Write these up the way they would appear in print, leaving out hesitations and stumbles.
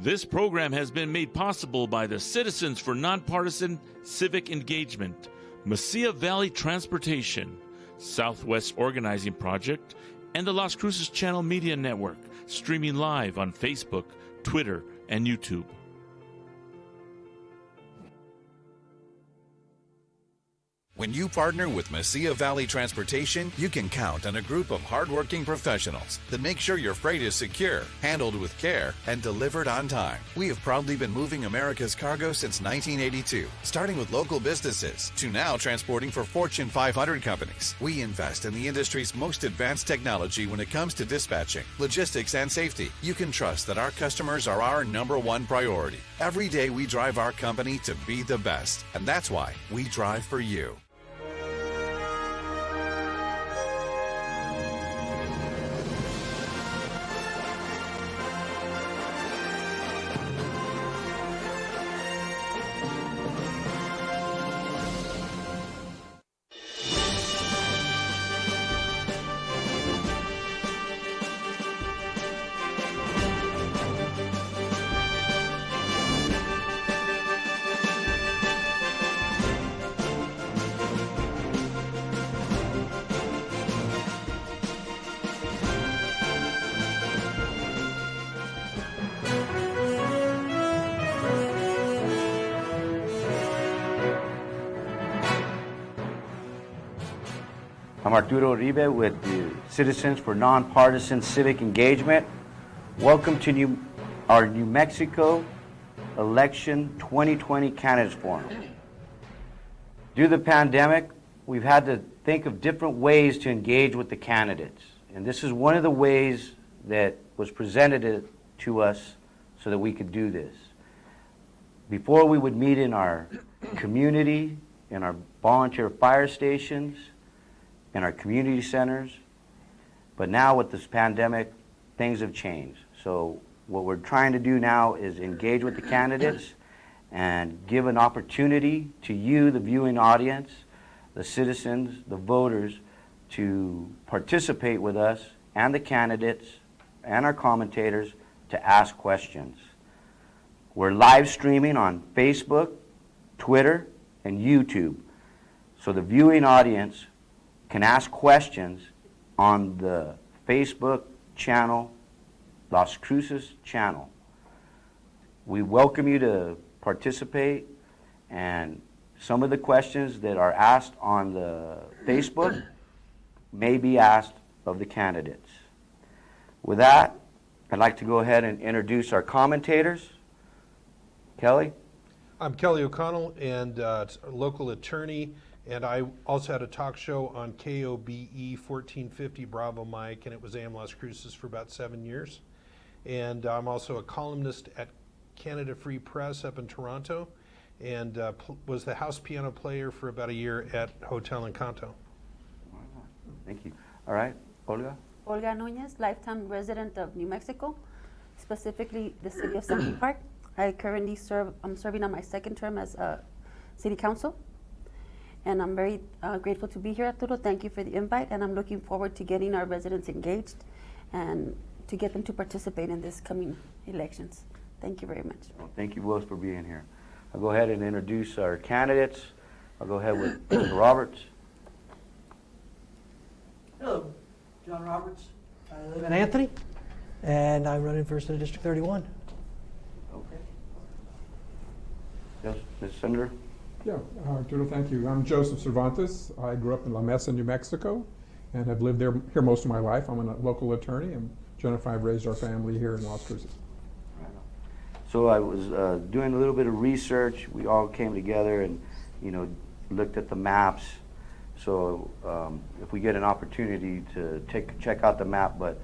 This program has been made possible by the Citizens for Nonpartisan Civic Engagement, Mesilla Valley Transportation, Southwest Organizing Project, and the Las Cruces Channel Media Network, streaming live on Facebook, Twitter, and YouTube. When you partner with Mesilla Valley Transportation, you can count on a group of hardworking professionals that make sure your freight is secure, handled with care, and delivered on time. We have proudly been moving America's cargo since 1982, starting with local businesses to now transporting for Fortune 500 companies. We invest in the industry's most advanced technology when it comes to dispatching, logistics, and safety. You can trust that our customers are our #1 priority. Every day we drive our company to be the best, and that's why we drive for you. I'm Arturo Uribe with the Citizens for Nonpartisan Civic Engagement. Welcome to our New Mexico Election 2020 Candidates Forum. Due to the pandemic, we've had to think of different ways to engage with the candidates. And this is one of the ways that was presented to us so that we could do this. Before, we would meet in our community, in our volunteer fire stations, in our community centers, but now with this pandemic, things have changed. So what we're trying to do now is engage with the candidates and give an opportunity to you, the viewing audience, the citizens, the voters, to participate with us and the candidates and our commentators to ask questions. We're live streaming on Facebook, Twitter, and YouTube. So the viewing audience can ask questions on the Facebook channel, Las Cruces channel. We welcome you to participate, and some of the questions that are asked on the Facebook may be asked of the candidates. With that, I'd like to go ahead and introduce our commentators. Kelly? I'm Kelly O'Connell, and a local attorney, and I also had a talk show on KOBE 1450 Bravo Mike, and it was AM Las Cruces for about 7 years. And I'm also a columnist at Canada Free Press up in Toronto, and was the house piano player for about a year at Hotel Encanto. Thank you. All right, Olga? Olga Nunez, lifetime resident of New Mexico, specifically the city of Central Park. I'm serving on my second term as city council. And I'm very grateful to be here, Arturo. Thank you for the invite, and I'm looking forward to getting our residents engaged and to get them to participate in this coming elections. Thank you very much. Well, thank you both for being here. I'll go ahead and introduce our candidates. I'll go ahead with Mr. Roberts. Hello, John Roberts. I live in Anthony, and I'm running for District 31. Okay. Yes, Ms. Senator? Yeah, Arturo, thank you. I'm Joseph Cervantes. I grew up in La Mesa, New Mexico, and have lived here most of my life. I'm a local attorney, and Jennifer and I have raised our family here in Las Cruces. So I was doing a little bit of research. We all came together and, looked at the maps. So if we get an opportunity to check out the map, but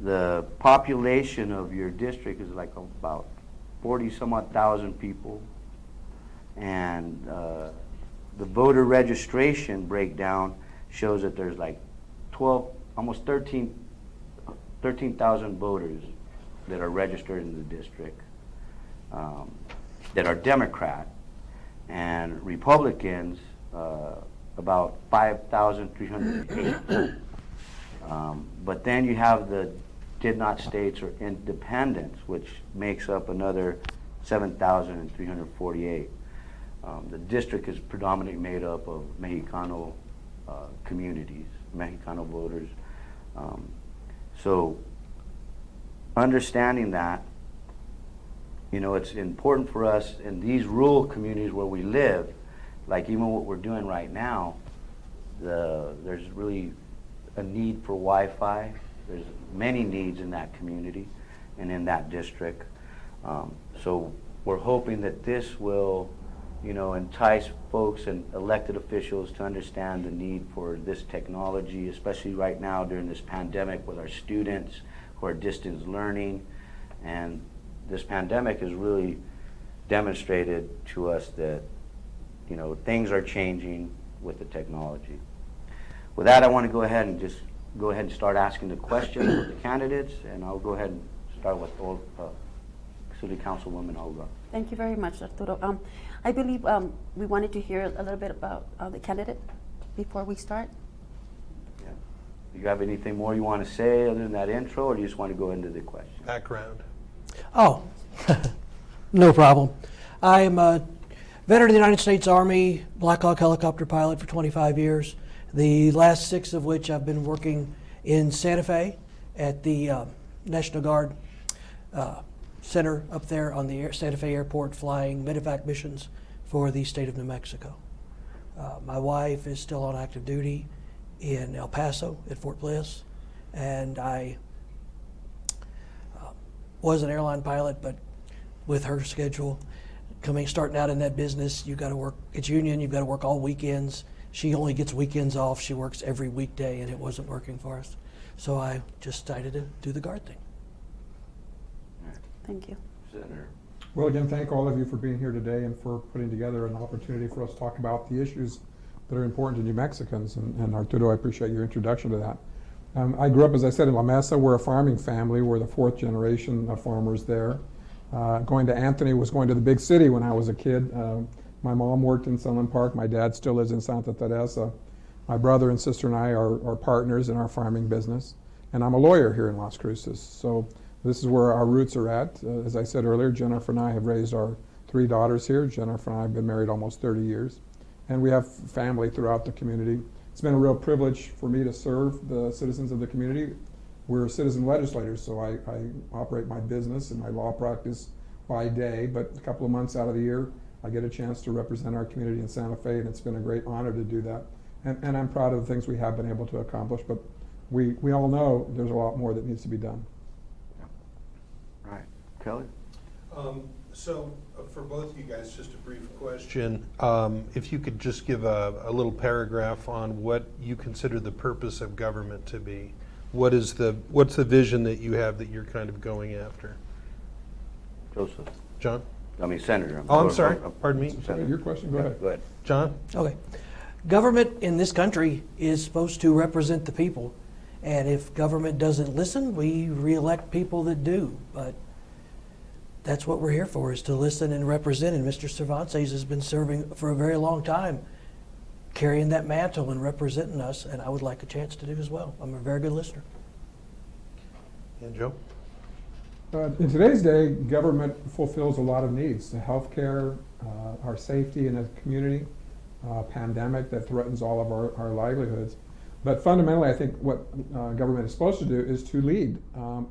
the population of your district is like about 40-some-odd thousand people. And the voter registration breakdown shows that there's like almost 13,000 voters that are registered in the district that are Democrat, and Republicans about 5,308. But then you have the did not states or independents, which makes up another 7,348. The district is predominantly made up of Mexicano communities, Mexicano voters. So understanding that, you know, it's important for us in these rural communities where we live, like even what we're doing right now, there's really a need for Wi-Fi. There's many needs in that community and in that district. So we're hoping that this will, you know, entice folks and elected officials to understand the need for this technology, especially right now during this pandemic with our students who are distance learning. And this pandemic has really demonstrated to us that, you know, things are changing with the technology. With that, I want to go ahead and start asking the questions of the candidates, and I'll go ahead and start with City Councilwoman Olga. Thank you very much, Arturo. I believe we wanted to hear a little bit about the candidate before we start. Yeah. Do you have anything more you want to say other than that intro, or do you just want to go into the question? Background. Oh, no problem. I'm a veteran of the United States Army, Black Hawk helicopter pilot for 25 years, the last 6 of which I've been working in Santa Fe at the National Guard Center up there on the Santa Fe Airport, flying medevac missions for the state of New Mexico. My wife is still on active duty in El Paso at Fort Bliss, and I was an airline pilot, but with her schedule starting out in that business, you got to work, it's union, you've got to work all weekends. She only gets weekends off. She works every weekday, and it wasn't working for us. So I just decided to do the Guard thing. Thank you. Senator. Well, again, thank all of you for being here today and for putting together an opportunity for us to talk about the issues that are important to New Mexicans. And Arturo, I appreciate your introduction to that. I grew up, as I said, in La Mesa. We're a farming family. We're the 4th generation of farmers there. Going to Anthony was going to the big city when I was a kid. My mom worked in Sunland Park. My dad still lives in Santa Teresa. My brother and sister and I are partners in our farming business. And I'm a lawyer here in Las Cruces. So this is where our roots are at. As I said earlier, Jennifer and I have raised our 3 daughters here. Jennifer and I have been married almost 30 years. And we have family throughout the community. It's been a real privilege for me to serve the citizens of the community. We're citizen legislators, so I operate my business and my law practice by day, but a couple of months out of the year, I get a chance to represent our community in Santa Fe, and it's been a great honor to do that. And I'm proud of the things we have been able to accomplish, but we all know there's a lot more that needs to be done. All right. Kelly? So for both of you guys, just a brief question. If you could just give a little paragraph on what you consider the purpose of government to be. What's the vision that you have that you're kind of going after? Joseph. John? I mean, Senator. I'm sorry. Pardon me. Senator. Your question, go ahead. Go ahead. John? Okay. Government in this country is supposed to represent the people. And if government doesn't listen, we re-elect people that do. But that's what we're here for, is to listen and represent. And Mr. Cervantes has been serving for a very long time, carrying that mantle and representing us, and I would like a chance to do as well. I'm a very good listener. And Joe? In today's day, government fulfills a lot of needs. The healthcare, our safety in a community, pandemic that threatens all of our livelihoods. But fundamentally, I think what government is supposed to do is to lead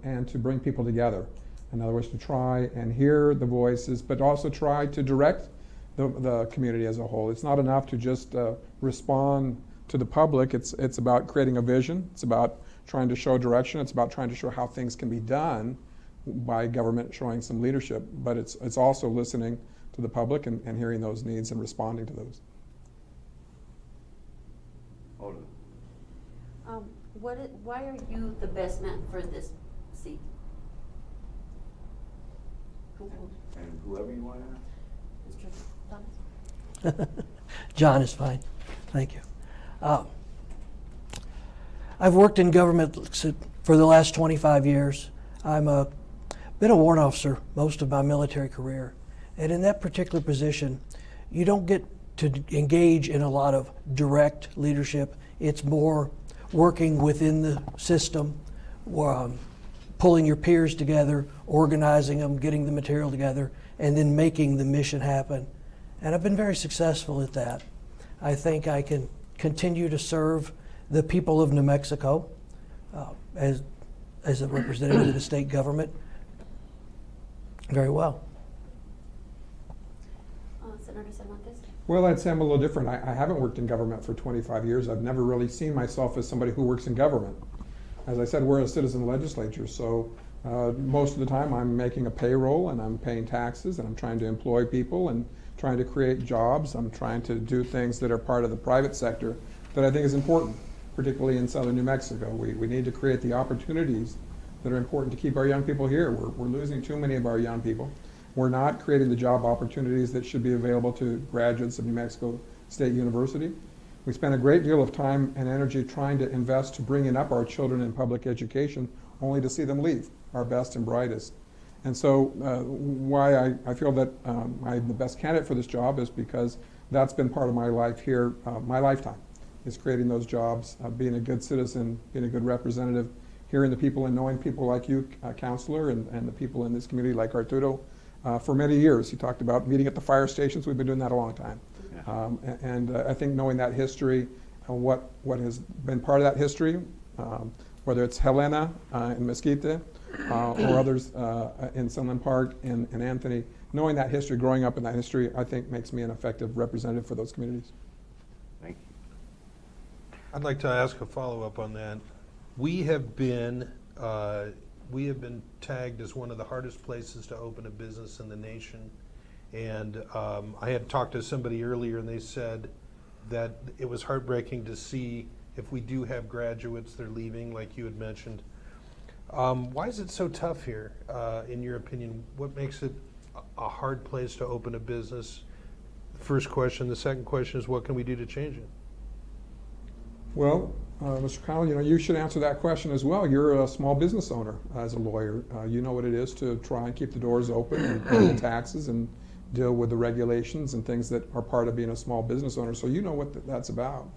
and to bring people together. In other words, to try and hear the voices, but also try to direct the community as a whole. It's not enough to just respond to the public. It's about creating a vision. It's about trying to show direction. It's about trying to show how things can be done by government showing some leadership. But it's also listening to the public and hearing those needs and responding to those. Why are you the best man for this seat? And whoever you want to ask. Mr. Thomas? John is fine. Thank you. I've worked in government for the last 25 years. Been a warrant officer most of my military career. And in that particular position, you don't get to engage in a lot of direct leadership. It's more working within the system, pulling your peers together, organizing them, getting the material together, and then making the mission happen. And I've been very successful at that. I think I can continue to serve the people of New Mexico as a representative of the state government very well. Senator Cervantes? Well, I'd say I'm a little different. I haven't worked in government for 25 years. I've never really seen myself as somebody who works in government. As I said, we're a citizen legislature, so most of the time I'm making a payroll and I'm paying taxes and I'm trying to employ people and trying to create jobs. I'm trying to do things that are part of the private sector that I think is important, particularly in southern New Mexico. We need to create the opportunities that are important to keep our young people here. We're losing too many of our young people. We're not creating the job opportunities that should be available to graduates of New Mexico State University. We spend a great deal of time and energy trying to invest to bringing up our children in public education, only to see them leave, our best and brightest. And so why I feel that I'm the best candidate for this job is because that's been part of my life here, my lifetime, is creating those jobs, being a good citizen, being a good representative, hearing the people and knowing people like you, Counselor, and the people in this community like Arturo. For many years, he talked about meeting at the fire stations. We've been doing that a long time. I think knowing that history, what has been part of that history, whether it's Helena in Mesquite or others in Sunland Park and Anthony, knowing that history, growing up in that history, I think makes me an effective representative for those communities. Thank you. I'd like to ask a follow-up on that. We have been tagged as one of the hardest places to open a business in the nation. And I had talked to somebody earlier and they said that it was heartbreaking to see if we do have graduates, they're leaving, like you had mentioned. Why is it so tough here, in your opinion? What makes it a hard place to open a business? The first question. The second question is, what can we do to change it? Well, Mr. Connell, you should answer that question as well. You're a small business owner as a lawyer. You know what it is to try and keep the doors open and pay the taxes and deal with the regulations and things that are part of being a small business owner. So you know what that's about.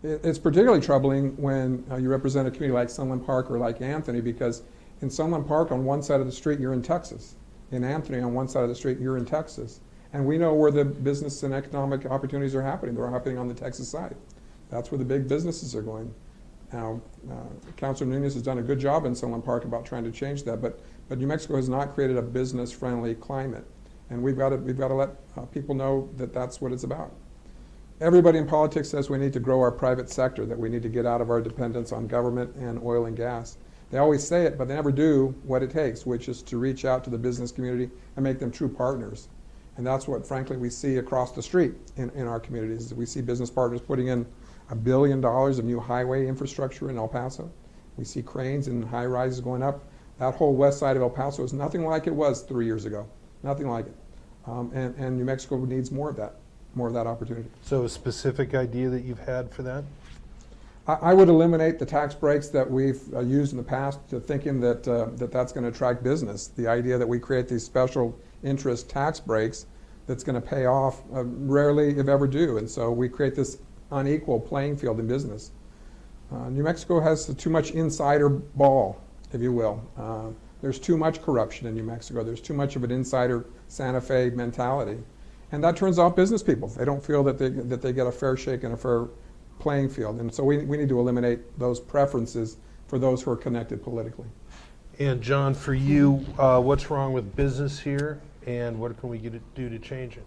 It's particularly troubling when you represent a community like Sunland Park or like Anthony, because in Sunland Park on one side of the street you're in Texas. In Anthony on one side of the street you're in Texas. And we know where the business and economic opportunities are happening. They're happening on the Texas side. That's where the big businesses are going. Now, Councilor Nunez has done a good job in Sunland Park about trying to change that, but New Mexico has not created a business-friendly climate, and we've got to let people know that that's what it's about. Everybody in politics says we need to grow our private sector, that we need to get out of our dependence on government and oil and gas. They always say it, but they never do what it takes, which is to reach out to the business community and make them true partners. And that's what, frankly, we see across the street in our communities. We see business partners putting in $1 billion of new highway infrastructure in El Paso. We see cranes and high rises going up. That whole west side of El Paso is nothing like it was 3 years ago. Nothing like it. And New Mexico needs more of that opportunity. So a specific idea that you've had for that? I would eliminate the tax breaks that we've used in the past, to thinking that that's going to attract business. The idea that we create these special interest tax breaks that's going to pay off rarely, if ever, do. And so we create this unequal playing field in business. New Mexico has too much insider ball, if you will. There's too much corruption in New Mexico. There's too much of an insider Santa Fe mentality. And that turns off business people. They don't feel that they get a fair shake and a fair playing field. And so we need to eliminate those preferences for those who are connected politically. And John, for you, what's wrong with business here, and what can we do to change it?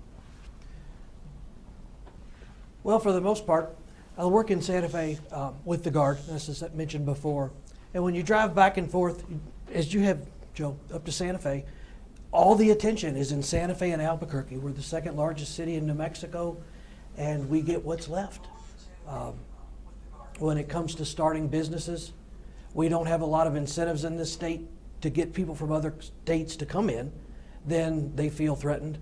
Well, for the most part, I work in Santa Fe with the Guard, as I mentioned before. And when you drive back and forth, as you have, Joe, up to Santa Fe, all the attention is in Santa Fe and Albuquerque. We're the second largest city in New Mexico, and we get what's left. When it comes to starting businesses, we don't have a lot of incentives in this state to get people from other states to come in. Then they feel threatened.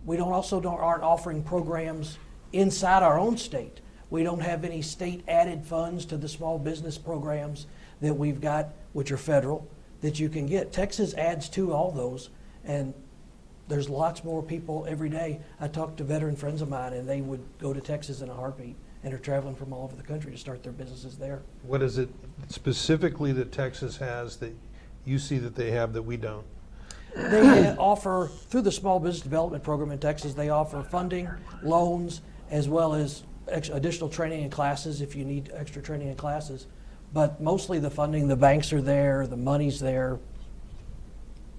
We aren't offering programs inside our own state. We don't have any state added funds to the small business programs that we've got, which are federal, that you can get. Texas adds to all those, and there's lots more people every day. I talk to veteran friends of mine, and they would go to Texas in a heartbeat and are traveling from all over the country to start their businesses there. What is it specifically that Texas has that you see that they have that we don't? They offer, through the Small Business Development Program in Texas, they offer funding, loans, as well as additional training and classes if you need extra training and classes. But mostly the funding, the banks are there, the money's there,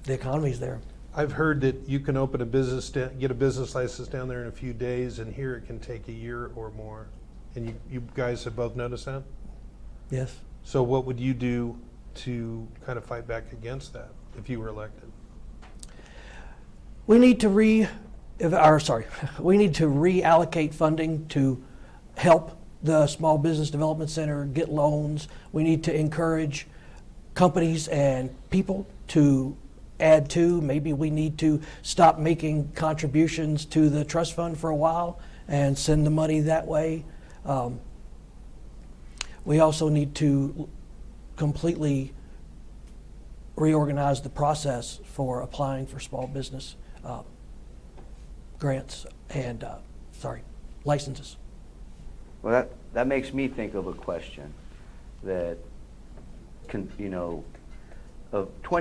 the economy's there. I've heard that you can open a business, get a business license down there in a few days, and here it can take a year or more. And you guys have both noticed that? Yes. So what would you do to kind of fight back against that if you were elected? We need to we need to reallocate funding to help the Small Business Development Center get loans. We need to encourage companies and people to add to. Maybe we need to stop making contributions to the trust fund for a while and send the money that way. We also need to completely reorganize the process for applying for small business grants and licenses. Well, that makes me think of a question that, 20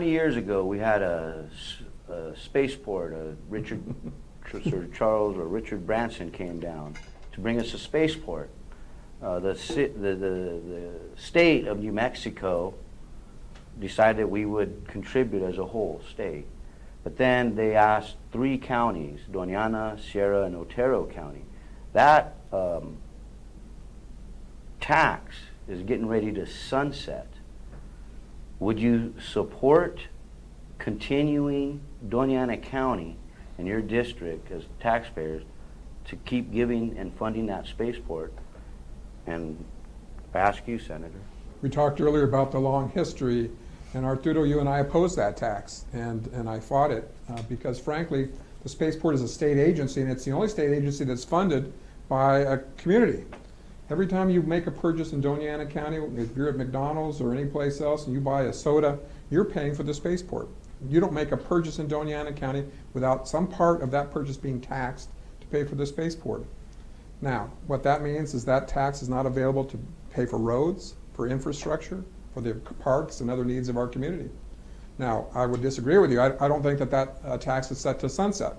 years ago we had a spaceport. Sir Charles or Richard Branson came down to bring us a spaceport. The state of New Mexico decided we would contribute as a whole state. But then they asked 3 counties, Doña Ana, Sierra, and Otero County. That tax is getting ready to sunset. Would you support continuing Doña Ana County and your district as taxpayers to keep giving and funding that spaceport? And I ask you, Senator. We talked earlier about the long history, and Arturo, you and I opposed that tax, and I fought it because, frankly, the spaceport is a state agency, and it's the only state agency that's funded by a community. Every time you make a purchase in Doña Ana County, if you're at McDonald's or any place else and you buy a soda, you're paying for the spaceport. You don't make a purchase in Doña Ana County without some part of that purchase being taxed to pay for the spaceport. Now, what that means is that tax is not available to pay for roads, for infrastructure, for the parks and other needs of our community. Now, I would disagree with you. I don't think that tax is set to sunset.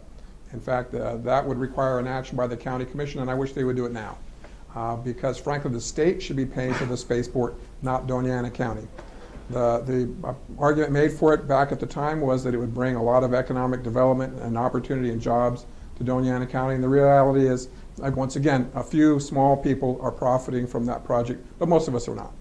In fact, that would require an action by the county commission, and I wish they would do it now. Because frankly, the state should be paying for the spaceport, not Doña Ana County. The argument made for it back at the time was that it would bring a lot of economic development and opportunity and jobs to Doña Ana County, and the reality is, once again, a few small people are profiting from that project, but most of us are not.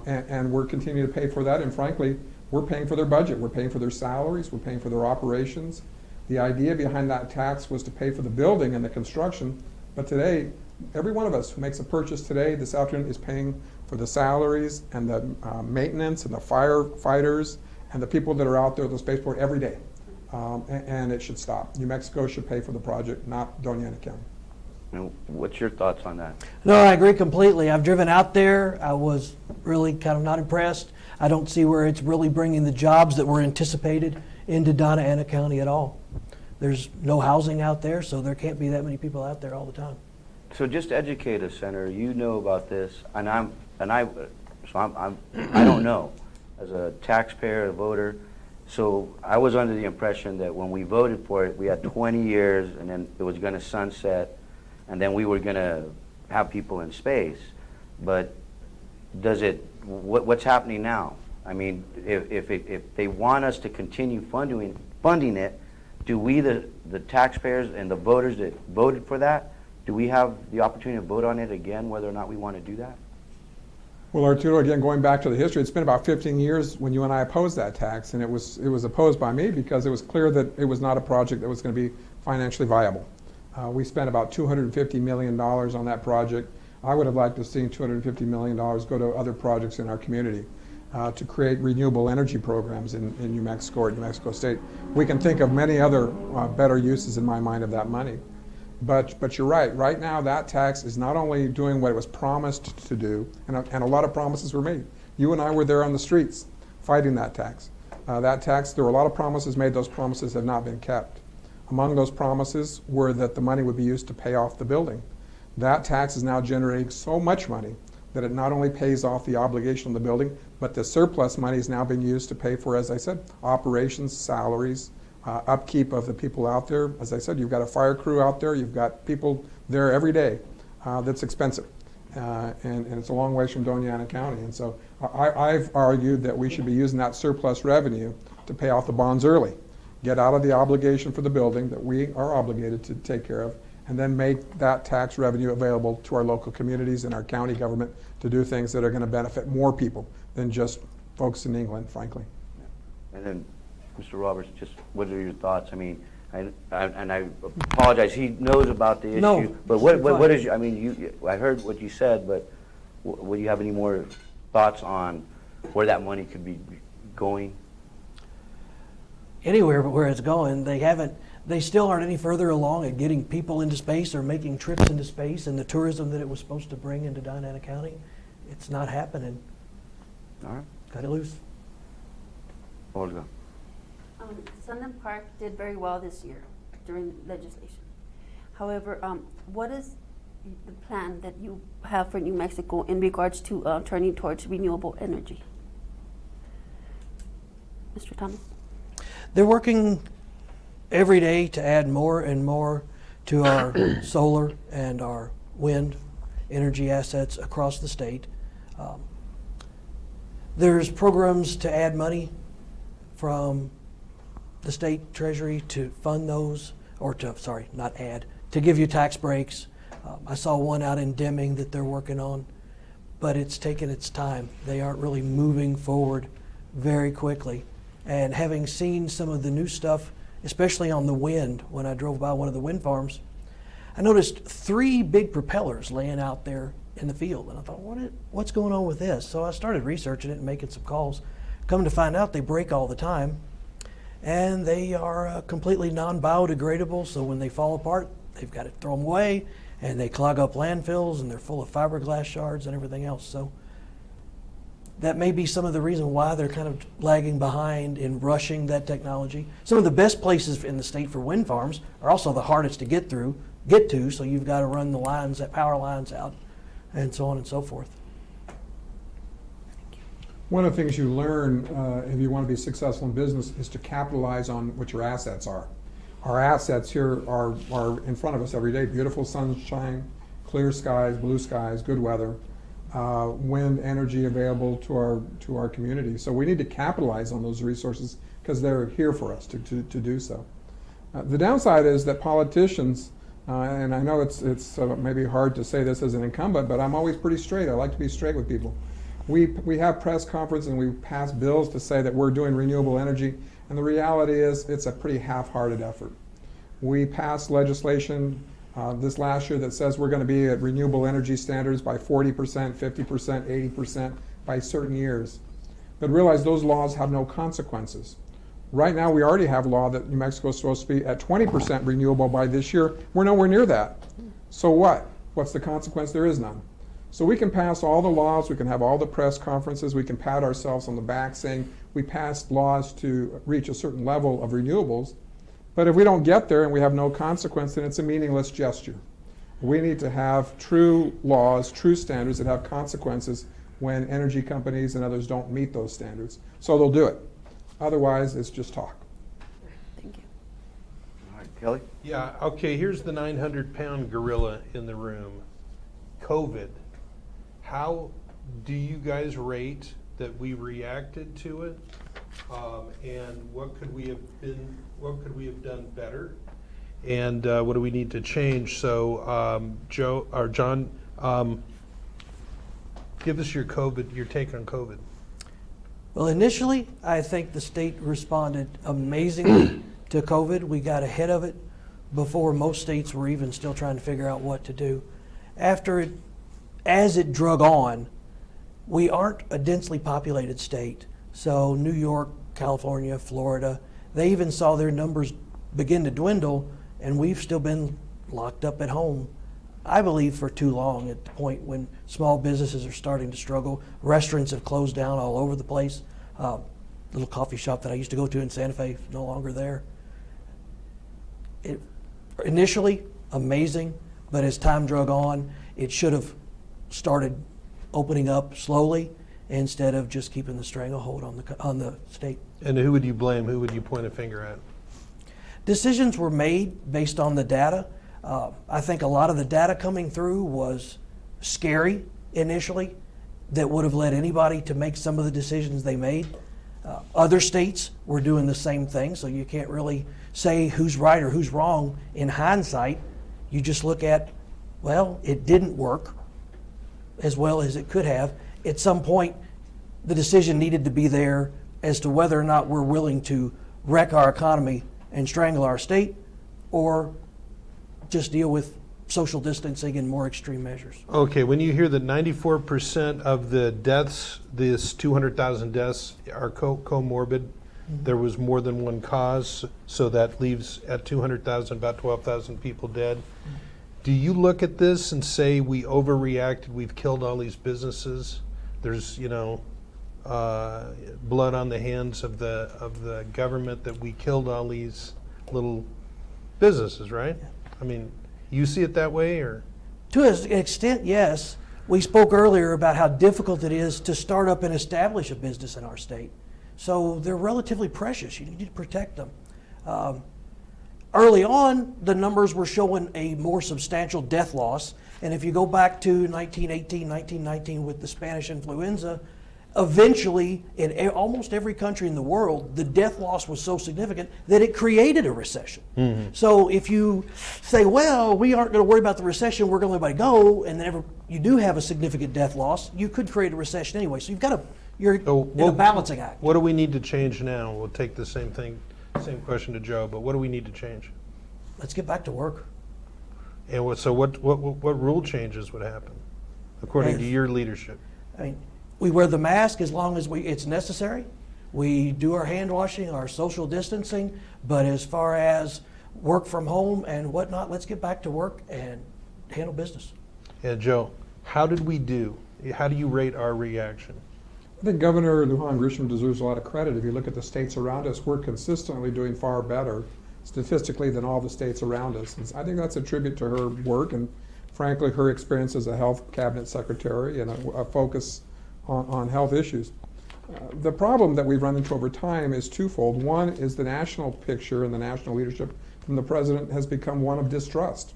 And we're continuing to pay for that, and frankly, we're paying for their budget, we're paying for their salaries, we're paying for their operations. The idea behind that tax was to pay for the building and the construction, but today, every one of us who makes a purchase today, this afternoon, is paying for the salaries and the maintenance and the firefighters and the people that are out there at the spaceport every day. And it should stop. New Mexico should pay for the project, not Doña Ana County. What's your thoughts on that? No, I agree completely. I've driven out there. I was really kind of not impressed. I don't see where it's really bringing the jobs that were anticipated into Doña Ana County at all. There's no housing out there, so there can't be that many people out there all the time. So just educate us, Senator. You know about this, and I don't know as a taxpayer, a voter. So I was under the impression that when we voted for it, we had 20 years, and then it was going to sunset, and then we were going to have people in space. But does it? What's happening now? I mean, if they want us to continue funding it, do we, the taxpayers and the voters that voted for that, do we have the opportunity to vote on it again, whether or not we want to do that? Well, Arturo, again, going back to the history, it's been about 15 years when you and I opposed that tax, and it was opposed by me because it was clear that it was not a project that was going to be financially viable. We spent about $250 million on that project. I would have liked to have seen $250 million go to other projects in our community to create renewable energy programs in New Mexico or New Mexico State. We can think of many other better uses in my mind of that money. But you're right. Right now, that tax is not only doing what it was promised to do, and a lot of promises were made. You and I were there on the streets fighting that tax. There were a lot of promises made. Those promises have not been kept. Among those promises were that the money would be used to pay off the building. That tax is now generating so much money that it not only pays off the obligation on the building, but the surplus money is now being used to pay for, as I said, operations, salaries, upkeep of the people out there. As I said, you've got a fire crew out there, you've got people there every day. That's expensive. And it's a long ways from Doña Ana County. And so I've argued that we should be using that surplus revenue to pay off the bonds early, get out of the obligation for the building that we are obligated to take care of, and then make that tax revenue available to our local communities and our county government to do things that are going to benefit more people than just folks in England, frankly. And then, Mr. Roberts, just what are your thoughts? I mean, and I apologize. He knows about the issue, No, but what is? I mean, I heard what you said, but would you have any more thoughts on where that money could be going? Anywhere but where it's going. They still aren't any further along at getting people into space or making trips into space and the tourism that it was supposed to bring into Doña Ana County. It's not happening. All right. Cut it loose. Olga. Sunland Park did very well this year during legislation. However, what is the plan that you have for New Mexico in regards to turning towards renewable energy? Mr. Thomas? They're working every day to add more and more to our solar and our wind energy assets across the state. There's programs to add money from the state treasury to fund those, or to, sorry, not add, to give you tax breaks. I saw one out in Deming that they're working on, but it's taken its time. They aren't really moving forward very quickly. And having seen some of the new stuff, especially on the wind, when I drove by one of the wind farms, I noticed 3 big propellers laying out there in the field. And I thought, what's going on with this? So I started researching it and making some calls. Come to find out, they break all the time. And they are completely non-biodegradable, so when they fall apart, they've got to throw them away, and they clog up landfills, and they're full of fiberglass shards and everything else. So that may be some of the reason why they're kind of lagging behind in rushing that technology. Some of the best places in the state for wind farms are also the hardest to get to, so you've got to run the lines, that power lines out, and so on and so forth. One of the things you learn if you want to be successful in business is to capitalize on what your assets are. Our assets here are in front of us every day. Beautiful sunshine, clear skies, blue skies, good weather, wind energy available to our community. So we need to capitalize on those resources because they're here for us to do so. The downside is that politicians, and I know it's maybe hard to say this as an incumbent, but I'm always pretty straight. I like to be straight with people. We have press conference and we pass bills to say that we're doing renewable energy, and the reality is it's a pretty half-hearted effort. We passed legislation this last year that says we're going to be at renewable energy standards by 40%, 50%, 80% by certain years. But realize those laws have no consequences. Right now we already have law that New Mexico is supposed to be at 20% renewable by this year. We're nowhere near that. So what? What's the consequence? There is none. So we can pass all the laws, we can have all the press conferences, we can pat ourselves on the back saying we passed laws to reach a certain level of renewables, but if we don't get there and we have no consequence, then it's a meaningless gesture. We need to have true laws, true standards that have consequences when energy companies and others don't meet those standards. So they'll do it. Otherwise, it's just talk. Thank you. All right, Kelly? Yeah, okay, here's the 900-pound gorilla in the room. COVID. How do you guys rate that we reacted to it? And what could we have done better? And what do we need to change? So John, give us your take on COVID. Well, initially, I think the state responded amazingly to COVID. We got ahead of it before most states were even still trying to figure out what to do. As it drug on, we aren't a densely populated state. So New York, California, Florida, they even saw their numbers begin to dwindle, and we've still been locked up at home, I believe, for too long, at the point when small businesses are starting to struggle. Restaurants have closed down all over the place. Little coffee shop that I used to go to in Santa Fe is no longer there. Initially, amazing, but as time drug on, it should have started opening up slowly instead of just keeping the stranglehold on the state. And who would you blame? Who would you point a finger at? Decisions were made based on the data. I think a lot of the data coming through was scary initially, that would have led anybody to make some of the decisions they made. Other states were doing the same thing, so you can't really say who's right or who's wrong in hindsight. You just look at, well, it didn't work as well as it could have. At some point, the decision needed to be there as to whether or not we're willing to wreck our economy and strangle our state, or just deal with social distancing and more extreme measures. Okay, when you hear that 94% of the deaths, this 200,000 deaths, are comorbid, there was more than one cause, so that leaves at 200,000 about 12,000 people dead. Do you look at this and say we overreacted, we've killed all these businesses, there's, you know, blood on the hands of the government, that we killed all these little businesses, right? I mean, you see it that way, or? To an extent, yes. We spoke earlier about how difficult it is to start up and establish a business in our state. So they're relatively precious. You need to protect them. Early on, the numbers were showing a more substantial death loss. And if you go back to 1918, 1919 with the Spanish influenza, eventually, in almost every country in the world, the death loss was so significant that it created a recession. Mm-hmm. So if you say, well, we aren't going to worry about the recession, we're going to let everybody go, and then you do have a significant death loss, you could create a recession anyway. So you're in a balancing act. What do we need to change now? We'll take the same question to Joe, but what do we need to change? Let's get back to work. And what rule changes would happen, according to your leadership? I mean, we wear the mask as long as it's necessary. We do our hand washing, our social distancing, but as far as work from home and whatnot, let's get back to work and handle business. And Joe, how did we do? How do you rate our reaction? I think Governor Lujan Grisham deserves a lot of credit. If you look at the states around us, we're consistently doing far better statistically than all the states around us. And I think that's a tribute to her work and, frankly, her experience as a health cabinet secretary and a focus on health issues. The problem that we've run into over time is twofold. One is the national picture and the national leadership from the president has become one of distrust.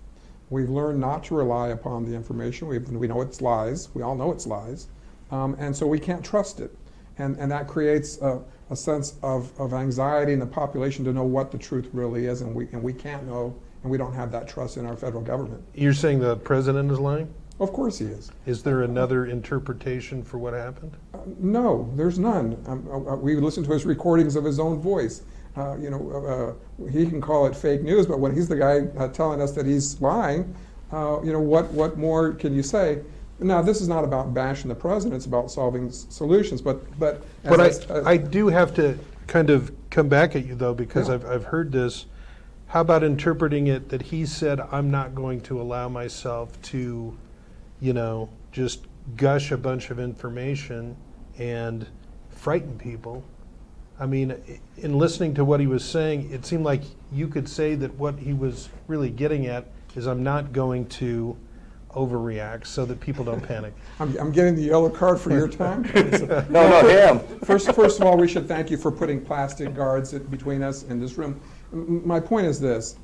We've learned not to rely upon the information. We know it's lies. We all know it's lies. And so we can't trust it. And that creates a sense of anxiety in the population to know what the truth really is, and we can't know, and we don't have that trust in our federal government. You're saying the president is lying? Of course he is. Is there another interpretation for what happened? No, there's none. We listened to his recordings of his own voice. He can call it fake news, but when he's the guy telling us that he's lying, what more can you say? Now, this is not about bashing the president, it's about solving solutions, but I do have to kind of come back at you, though, because I've heard this. How about interpreting it that he said, I'm not going to allow myself to, just gush a bunch of information and frighten people? I mean, in listening to what he was saying, it seemed like you could say that what he was really getting at is, I'm not going to overreact so that people don't panic. I'm getting the yellow card for your time. No, him. First of all, we should thank you for putting plastic guards between us in this room. My point is this.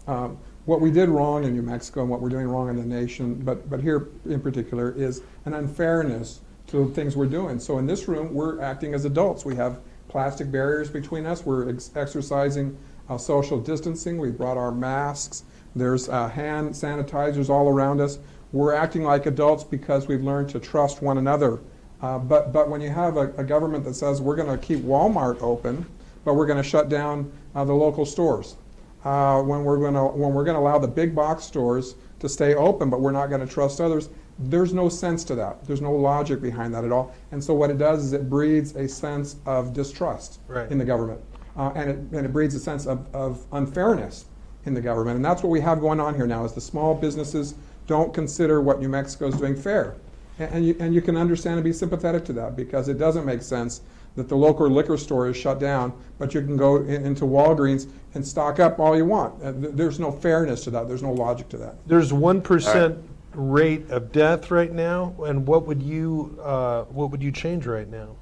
What we did wrong in New Mexico and what we're doing wrong in the nation, but here in particular, is an unfairness to the things we're doing. So in this room, we're acting as adults. We have plastic barriers between us. We're exercising social distancing. We brought our masks. There's hand sanitizers all around us. We're acting like adults because we've learned to trust one another. But when you have a government that says we're going to keep Walmart open, but we're going to shut down the local stores, when we're going to allow the big box stores to stay open, but we're not going to trust others, there's no sense to that. There's no logic behind that at all. And so what it does is it breeds a sense of distrust in the government, and it breeds a sense of unfairness in the government. And that's what we have going on here now, is the small businesses don't consider what New Mexico is doing fair. And you can understand and be sympathetic to that, because it doesn't make sense that the local liquor store is shut down, but you can go into Walgreens and stock up all you want. There's no fairness to that. There's no logic to that. There's 1% rate of death right now, and what would you change right now?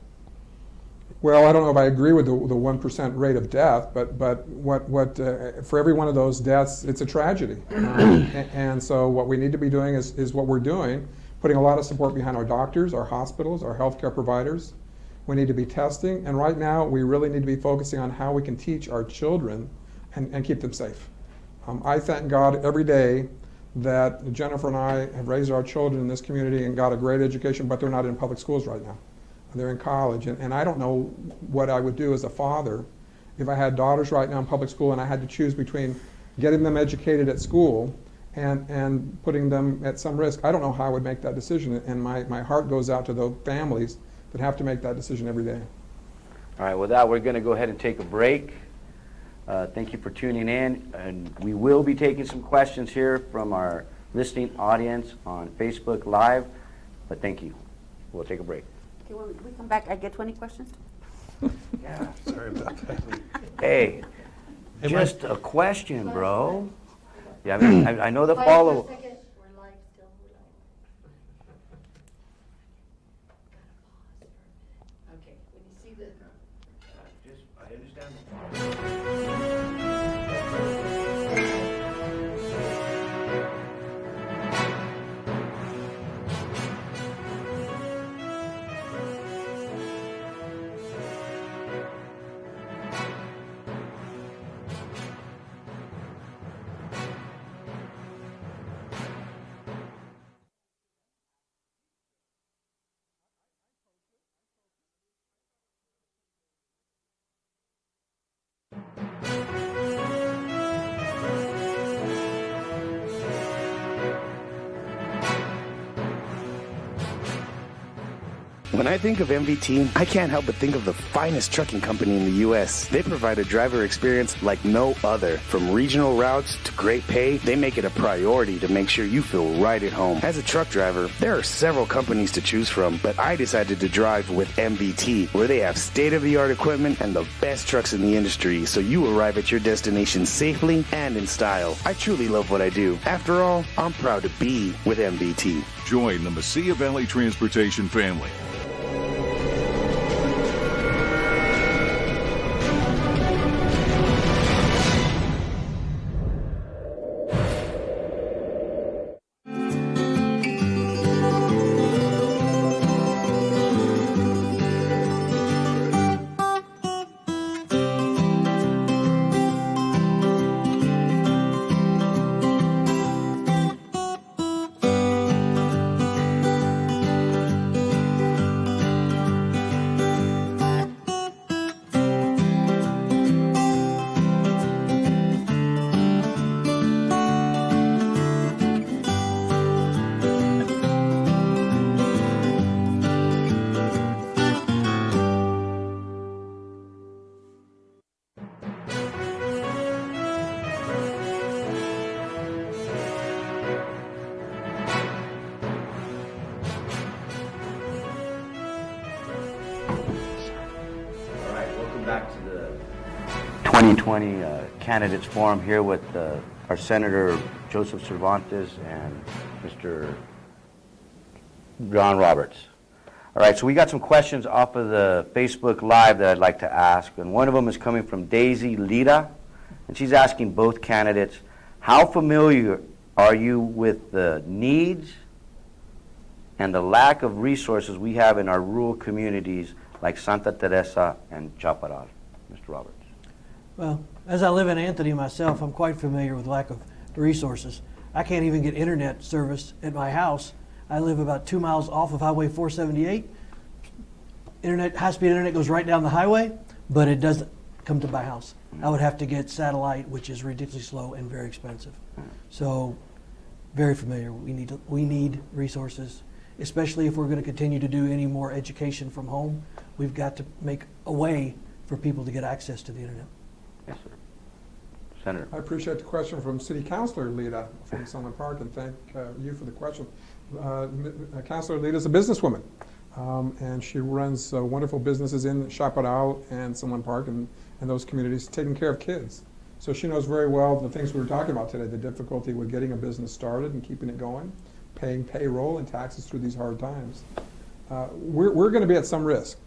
Well, I don't know if I agree with the 1% rate of death, but for every one of those deaths, it's a tragedy. And so what we need to be doing is what we're doing, putting a lot of support behind our doctors, our hospitals, our healthcare providers. We need to be testing, and right now we really need to be focusing on how we can teach our children and keep them safe. I thank God every day that Jennifer and I have raised our children in this community and got a great education, but they're not in public schools right now. They're in college, and I don't know what I would do as a father if I had daughters right now in public school and I had to choose between getting them educated at school and putting them at some risk. I don't know how I would make that decision, and my heart goes out to those families that have to make that decision every day. All right, with that, we're going to go ahead and take a break. Thank you for tuning in, and we will be taking some questions here from our listening audience on Facebook Live, but thank you. We'll take a break. Okay, when we come back, I get 20 questions? Yeah. Sorry about that. Hey, just a question, bro. Yeah, I mean, I know the follow. I understand. When I think of MVT, I can't help but think of the finest trucking company in the U.S. They provide a driver experience like no other. From regional routes to great pay, they make it a priority to make sure you feel right at home. As a truck driver, there are several companies to choose from, but I decided to drive with MVT, where they have state-of-the-art equipment and the best trucks in the industry, so you arrive at your destination safely and in style. I truly love what I do. After all, I'm proud to be with MVT. Join the Mesilla Valley Transportation family. Back to the 2020 Candidates Forum here with our Senator Joseph Cervantes and Mr. John Roberts. All right, so we got some questions off of the Facebook Live that I'd like to ask, and one of them is coming from Daisy Lita, and she's asking both candidates, how familiar are you with the needs and the lack of resources we have in our rural communities like Santa Teresa and Chaparral? Mr. Roberts. Well, as I live in Anthony myself, I'm quite familiar with lack of resources. I can't even get internet service at my house. I live about 2 miles off of Highway 478. High-speed internet goes right down the highway, but it doesn't come to my house. I would have to get satellite, which is ridiculously slow and very expensive. So, very familiar. We need resources, especially if we're going to continue to do any more education from home. We've got to make a way for people to get access to the internet. Yes, sir. Senator. I appreciate the question from City Councilor Lita from Sunland Park, and thank you for the question. Councilor Lita is a businesswoman. And she runs wonderful businesses in Chaparral and Sunland Park and those communities, taking care of kids. So she knows very well the things we were talking about today, the difficulty with getting a business started and keeping it going, paying payroll and taxes through these hard times. We're going to be at some risk.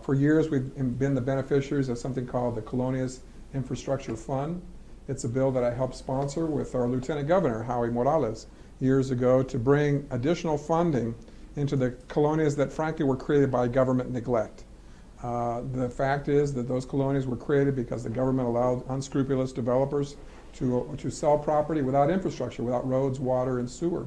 For years, we've been the beneficiaries of something called the Colonias Infrastructure Fund. It's a bill that I helped sponsor with our Lieutenant Governor, Howie Morales, years ago to bring additional funding into the colonias that frankly were created by government neglect. The fact is that those colonias were created because the government allowed unscrupulous developers to sell property without infrastructure, without roads, water, and sewer.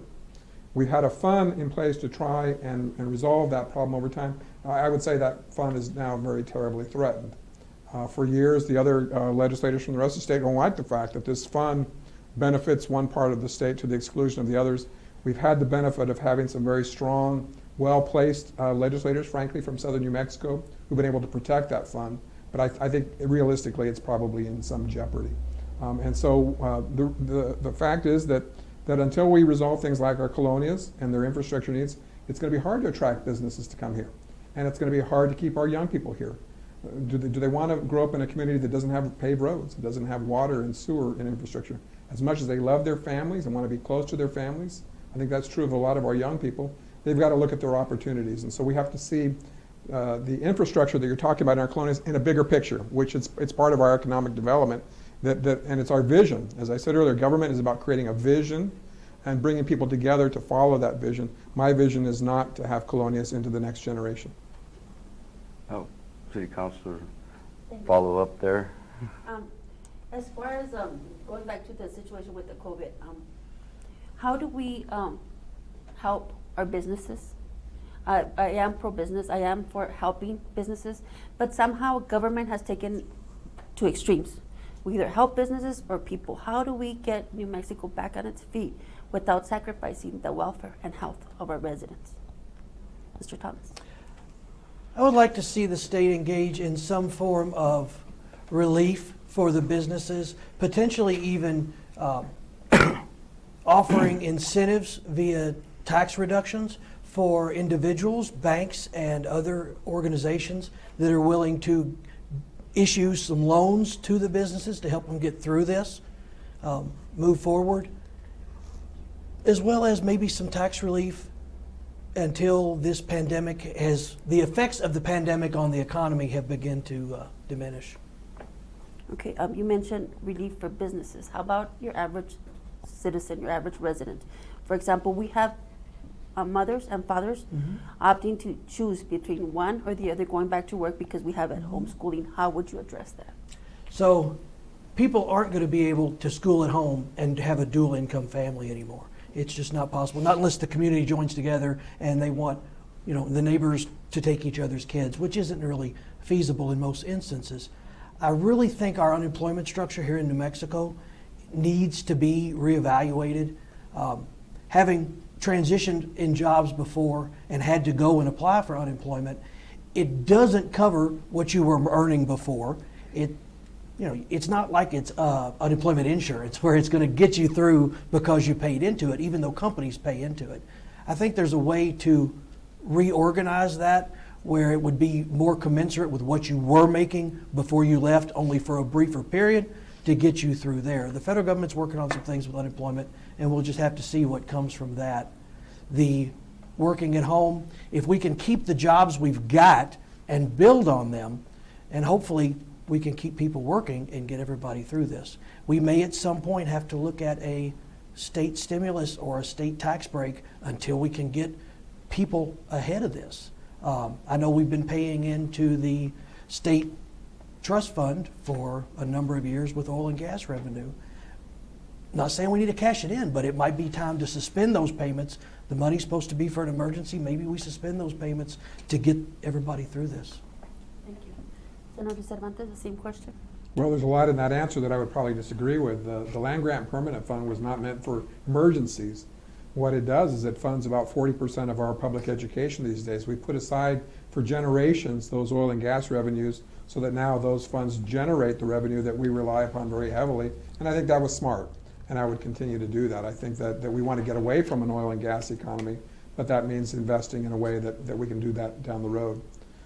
We've had a fund in place to try and resolve that problem over time. I would say that fund is now very terribly threatened. For years, the other legislators from the rest of the state don't like the fact that this fund benefits one part of the state to the exclusion of the others. We've had the benefit of having some very strong, well-placed legislators, frankly, from southern New Mexico, who've been able to protect that fund. But I think realistically, it's probably in some jeopardy. And so the fact is that until we resolve things like our colonias and their infrastructure needs, it's going to be hard to attract businesses to come here. And it's going to be hard to keep our young people here. Do they want to grow up in a community that doesn't have paved roads, that doesn't have water and sewer and infrastructure? As much as they love their families and want to be close to their families, I think that's true of a lot of our young people, they've got to look at their opportunities. And so we have to see the infrastructure that you're talking about in our colonies in a bigger picture, which it's part of our economic development, and it's our vision. As I said earlier, government is about creating a vision and bringing people together to follow that vision. My vision is not to have colonias into the next generation. Oh, City Councilor, follow up there. As far as going back to the situation with the COVID, how do we help our businesses? I am pro-business. I am for helping businesses, but somehow government has taken to extremes. We either help businesses or people. How do we get New Mexico back on its feet without sacrificing the welfare and health of our residents? Mr. Thomas. I would like to see the state engage in some form of relief for the businesses, potentially even offering incentives via tax reductions for individuals, banks, and other organizations that are willing to issue some loans to the businesses to help them get through this, move forward, as well as maybe some tax relief until this pandemic the effects of the pandemic on the economy have begun to diminish. Okay, you mentioned relief for businesses. How about your average citizen, your average resident? For example, we have mothers and fathers opting to choose between one or the other going back to work because we have at homeschooling. How would you address that? So people aren't going to be able to school at home and have a dual income family anymore. It's just not possible, not unless the community joins together and they want, the neighbors to take each other's kids, which isn't really feasible in most instances. I really think our unemployment structure here in New Mexico needs to be reevaluated. Having transitioned in jobs before and had to go and apply for unemployment, it doesn't cover what you were earning before. It's not like it's unemployment insurance where it's going to get you through because you paid into it, even though companies pay into it. I think there's a way to reorganize that where it would be more commensurate with what you were making before you left, only for a briefer period, to get you through there. The federal government's working on some things with unemployment, and we'll just have to see what comes from that. The working at home, if we can keep the jobs we've got and build on them, and hopefully we can keep people working and get everybody through this. We may at some point have to look at a state stimulus or a state tax break until we can get people ahead of this. I know we've been paying into the state trust fund for a number of years with oil and gas revenue. Not saying we need to cash it in, but it might be time to suspend those payments. The money's supposed to be for an emergency. Maybe we suspend those payments to get everybody through this. Thank you. Senator Cervantes, the same question. Well, there's a lot in that answer that I would probably disagree with. The Land Grant Permanent Fund was not meant for emergencies. What it does is it funds about 40% of our public education these days. We put aside for generations those oil and gas revenues so that now those funds generate the revenue that we rely upon very heavily. And I think that was smart, and I would continue to do that. I think that we want to get away from an oil and gas economy, but that means investing in a way that we can do that down the road.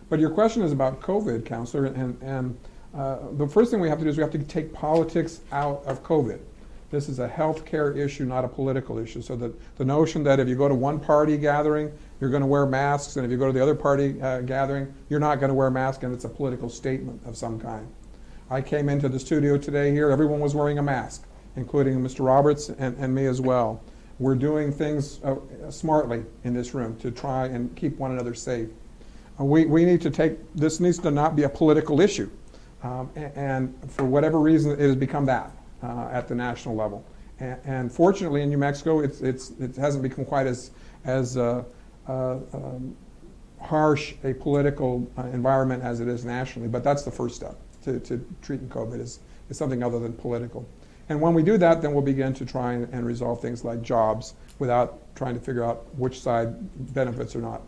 But your question is about COVID, Counselor, and the first thing we have to do is we have to take politics out of COVID. This is a healthcare issue, not a political issue. So the notion that if you go to one party gathering, you're going to wear masks, and if you go to the other party gathering, you're not going to wear a mask, and it's a political statement of some kind. I came into the studio today here, everyone was wearing a mask, including Mr. Roberts and me as well. We're doing things smartly in this room to try and keep one another safe. We need to take, this needs to not be a political issue. And for whatever reason, it has become that at the national level. And fortunately in New Mexico, it hasn't become quite as harsh a political environment as it is nationally, but that's the first step to treating COVID is something other than political. And when we do that, then we'll begin to try and resolve things like jobs without trying to figure out which side benefits or not.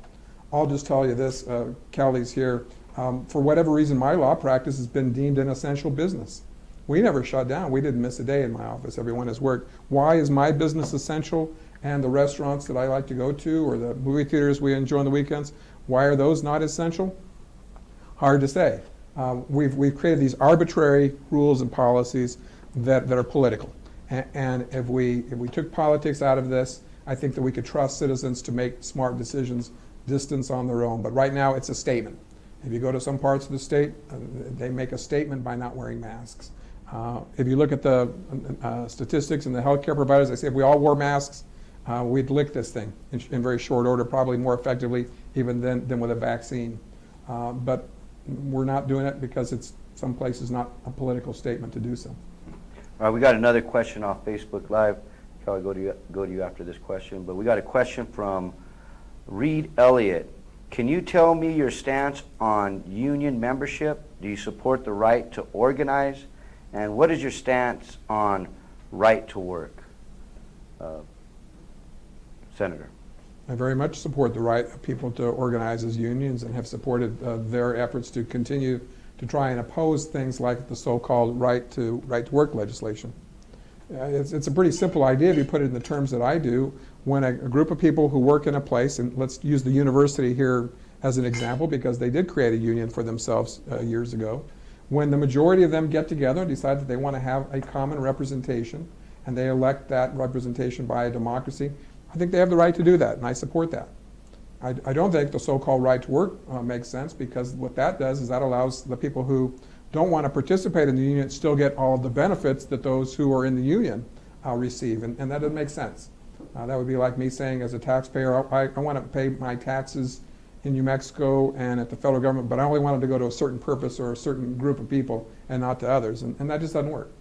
I'll just tell you this, Kelly's here. For whatever reason, my law practice has been deemed an essential business. We never shut down. We didn't miss a day in my office. Everyone has worked. Why is my business essential and the restaurants that I like to go to or the movie theaters we enjoy on the weekends, why are those not essential? Hard to say. We've created these arbitrary rules and policies that are political. And if we took politics out of this, I think that we could trust citizens to make smart decisions distance on their own. But right now it's a statement. If you go to some parts of the state, they make a statement by not wearing masks. If you look at the statistics and the healthcare providers, they say if we all wore masks, we'd lick this thing in very short order, probably more effectively even than with a vaccine. But we're not doing it because it's some places not a political statement to do so. All right, we got another question off Facebook Live. I'll go to you after this question, but we got a question from Reed Elliott. Can you tell me your stance on union membership? Do you support the right to organize? And what is your stance on right to work? Senator. I very much support the right of people to organize as unions and have supported their efforts to continue to try and oppose things like the so-called right to work legislation. It's a pretty simple idea if you put it in the terms that I do. When a group of people who work in a place, and let's use the university here as an example because they did create a union for themselves years ago, when the majority of them get together and decide that they want to have a common representation and they elect that representation by a democracy, I think they have the right to do that, and I support that. I don't think the so-called right to work makes sense because what that does is that allows the people who don't want to participate in the union still get all of the benefits that those who are in the union receive, and that doesn't make sense. That would be like me saying as a taxpayer, I want to pay my taxes in New Mexico and at the federal government, but I only want them to go to a certain purpose or a certain group of people and not to others, and that just doesn't work.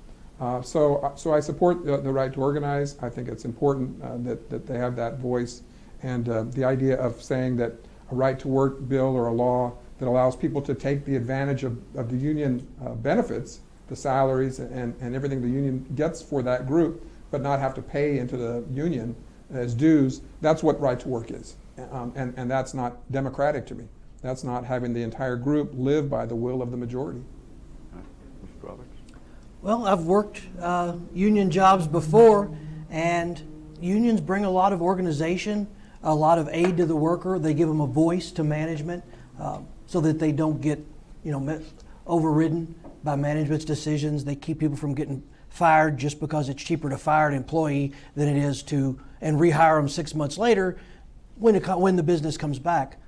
So I support the right to organize. I think it's important that they have that voice, and the idea of saying that a right to work bill or a law that allows people to take the advantage of the union benefits, the salaries and everything the union gets for that group, but not have to pay into the union as dues, that's what right to work is. And that's not democratic to me. That's not having the entire group live by the will of the majority. Mr. Roberts? Well, I've worked union jobs before, and unions bring a lot of organization, a lot of aid to the worker. They give them a voice to management so that they don't get, overridden by management's decisions. They keep people from getting fired just because it's cheaper to fire an employee than it is to and rehire them 6 months later when the business comes back.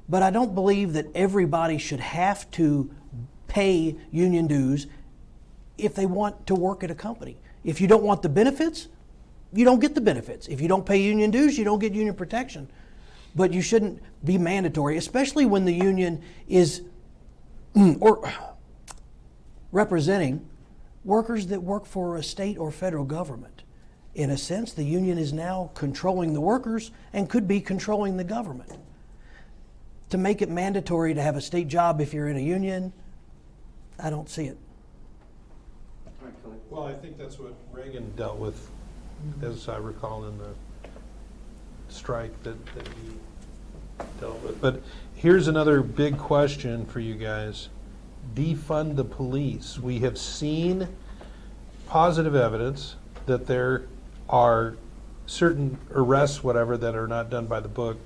But I don't believe that everybody should have to pay union dues if they want to work at a company. If you don't want the benefits, you don't get the benefits. If you don't pay union dues, you don't get union protection. But you shouldn't be mandatory, especially when the union is or representing workers that work for a state or federal government. In a sense, the union is now controlling the workers and could be controlling the government. To make it mandatory to have a state job if you're in a union, I don't see it. Well, I think that's what Reagan dealt with, as I recall, in the strike that he dealt with. But here's another big question for you guys. Defund the police. We have seen positive evidence that there are certain arrests, whatever, that are not done by the book,